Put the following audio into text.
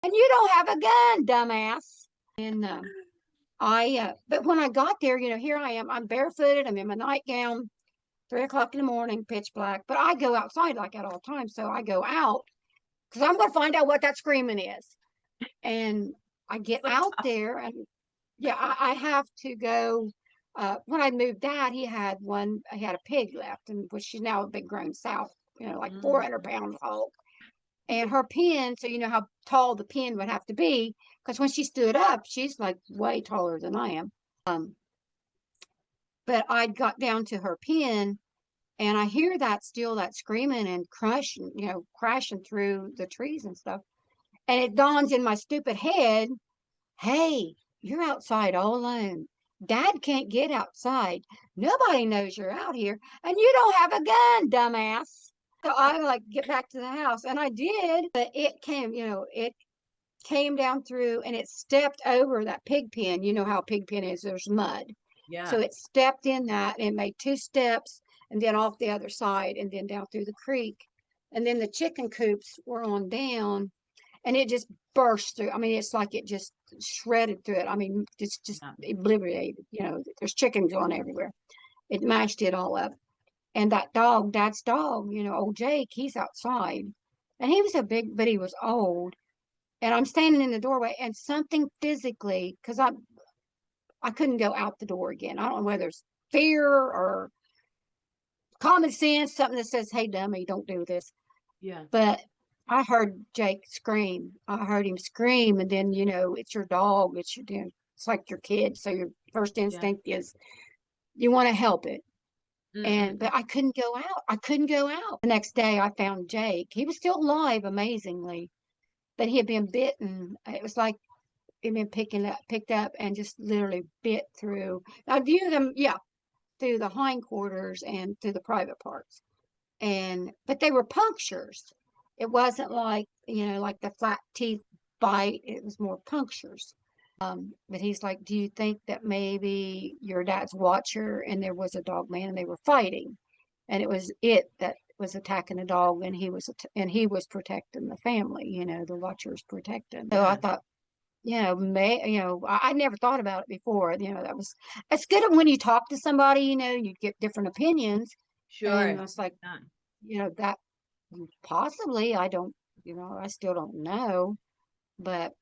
And you don't have a gun, dumbass. And but when I got there, here I am. I'm barefooted. I'm in my nightgown, 3 o'clock in the morning, pitch black. But I go outside like at all times. So I go out because I'm going to find out what that screaming is. And I get out there, and yeah, I have to go. When I moved Dad, he had a pig left, and which she's now a big grown sow, like 400 pounds whole. And her pen, so you know how tall the pen would have to be, because when she stood up, she's like way taller than I am. But I got down to her pen, and I hear that screaming and crushing, crashing through the trees and stuff. And it dawns in my stupid head, hey, you're outside all alone. Dad can't get outside. Nobody knows you're out here, and you don't have a gun, dumbass. So I like get back to the house, and I did, but it came down through and it stepped over that pig pen. You know how a pig pen is, there's mud. Yeah. So it stepped in that and made 2 steps and then off the other side and then down through the creek. And then the chicken coops were on down and it just burst through. I mean, it's like it just shredded through it. I mean, it's just obliterated. There's chickens on everywhere. It mashed it all up. And that dog, Dad's dog, old Jake, he's outside. And he was but he was old. And I'm standing in the doorway and something physically, because I couldn't go out the door again. I don't know whether it's fear or common sense, something that says, hey, dummy, don't do this. Yeah. But I heard Jake scream. I heard him scream. And then, it's your dog. It's like your kid. So your first instinct is you want to help it. But I couldn't go out. I couldn't go out. The next day I found Jake. He was still alive, amazingly, but he had been bitten. It was like he'd been picked up and just literally bit through. I viewed them, through the hindquarters and through the private parts. But they were punctures. It wasn't like, like the flat teeth bite. It was more punctures. But he's like, do you think that maybe your dad's watcher and there was a dog man and they were fighting, and it was it that was attacking the dog, and he was protecting the family. The watcher was protecting. So I thought, I never thought about it before. It's good when you talk to somebody, you get different opinions. Sure. And it's like, that possibly, I don't, I still don't know, but